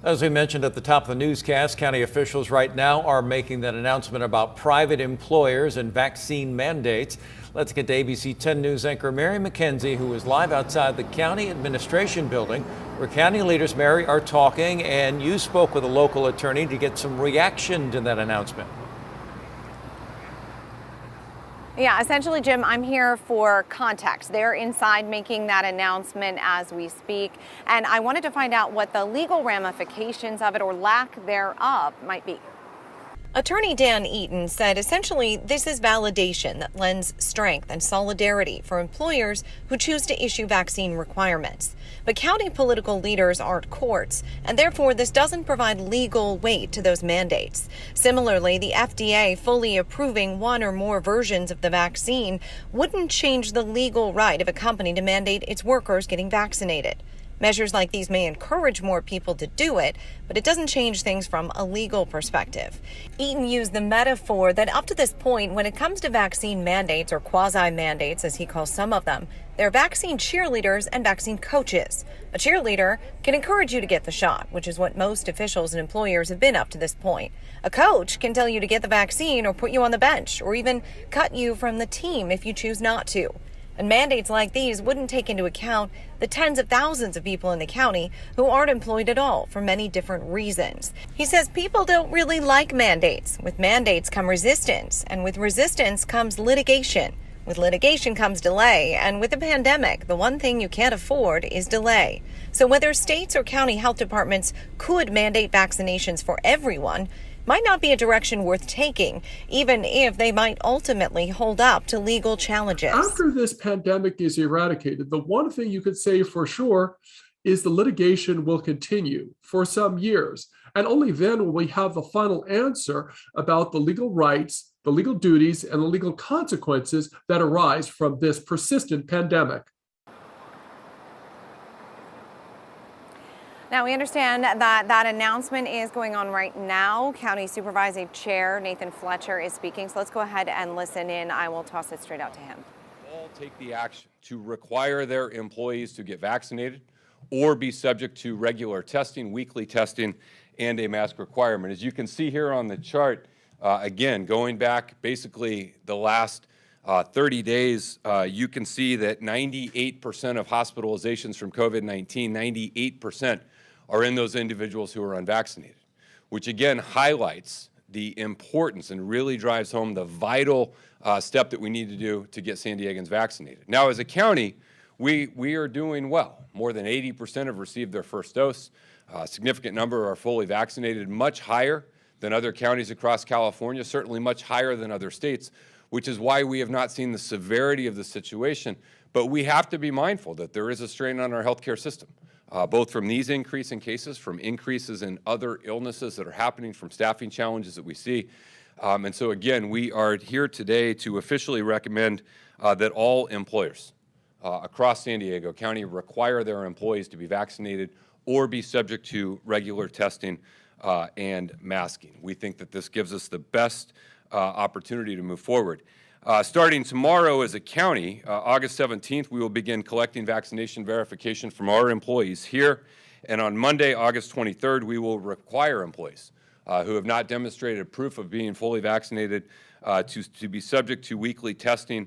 As we mentioned at the top of the newscast, county officials right now are making that announcement about private employers and vaccine mandates. Let's get to ABC 10 News anchor Mary McKenzie, who is live outside the county administration building, where county leaders, Mary, are talking, and you spoke with a local attorney to get some reaction to that announcement. Yeah, essentially, Jim, I'm here for context. They're inside making that announcement as we speak, and I wanted to find out what the legal ramifications of it, or lack thereof, might be. Attorney Dan Eaton said essentially this is validation that lends strength and solidarity for employers who choose to issue vaccine requirements. But county political leaders aren't courts, and therefore this doesn't provide legal weight to those mandates. Similarly, the FDA fully approving one or more versions of the vaccine wouldn't change the legal right of a company to mandate its workers getting vaccinated. Measures like these may encourage more people to do it, but it doesn't change things from a legal perspective. Eaton used the metaphor that up to this point, when it comes to vaccine mandates, or quasi-mandates as he calls some of them, they're vaccine cheerleaders and vaccine coaches. A cheerleader can encourage you to get the shot, which is what most officials and employers have been up to this point. A coach can tell you to get the vaccine or put you on the bench, or even cut you from the team if you choose not to. And mandates like these wouldn't take into account the tens of thousands of people in the county who aren't employed at all for many different reasons. He says people don't really like mandates. With mandates come resistance, and with resistance comes litigation. With litigation comes delay, and with the pandemic, the one thing you can't afford is delay. So whether states or county health departments could mandate vaccinations for everyone might not be a direction worth taking, even if they might ultimately hold up to legal challenges. After this pandemic is eradicated, the one thing you could say for sure is the litigation will continue for some years. And only then will we have the final answer about the legal rights, the legal duties, and the legal consequences that arise from this persistent pandemic. Now, we understand that announcement is going on right now. County Supervising Chair Nathan Fletcher is speaking, so let's go ahead and listen in. I will toss it straight out to him. All take the action to require their employees to get vaccinated or be subject to regular testing, weekly testing, and a mask requirement. As you can see here on the chart, again, going back basically the last 30 days, you can see that 98% of hospitalizations from COVID-19, 98% are in those individuals who are unvaccinated, which again highlights the importance and really drives home the vital step that we need to do to get San Diegans vaccinated. Now, as a county, we are doing well. More than 80% have received their first dose. A significant number are fully vaccinated, much higher than other counties across California, certainly much higher than other states, which is why we have not seen the severity of the situation. But we have to be mindful that there is a strain on our healthcare system, both from these increasing cases, from increases in other illnesses that are happening, from staffing challenges that we see. And so again, we are here today to officially recommend that all employers across San Diego County require their employees to be vaccinated or be subject to regular testing and masking. We think that this gives us the best opportunity to move forward. Starting tomorrow as a county, August 17th, we will begin collecting vaccination verification from our employees here. And on Monday, August 23rd, we will require employees who have not demonstrated proof of being fully vaccinated to be subject to weekly testing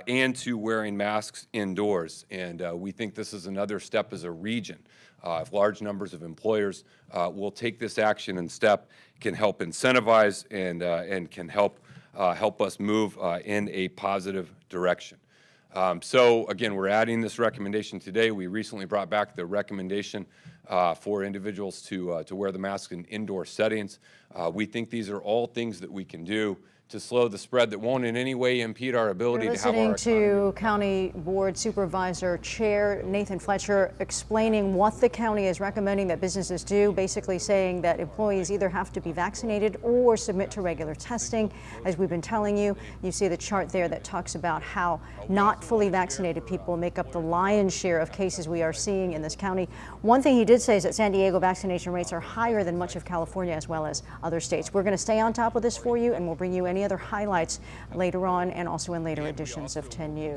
and to wearing masks indoors. And we think this is another step as a region. If large numbers of employers will take this action and step, can help incentivize and can help us move in a positive direction. So again, we're adding this recommendation today. We recently brought back the recommendation for individuals to wear the mask in indoor settings. We think these are all things that we can do to slow the spread that won't in any way impede our ability to have our economy. Listening to County Board Supervisor Chair Nathan Fletcher explaining what the county is recommending that businesses do, basically saying that employees either have to be vaccinated or submit to regular testing. As we've been telling you, you see the chart there that talks about how not fully vaccinated people make up the lion's share of cases we are seeing in this county. One thing he did say is that San Diego vaccination rates are higher than much of California as well as other states. We're going to stay on top of this for you, and we'll bring you any other highlights later on and also in later editions of 10 News.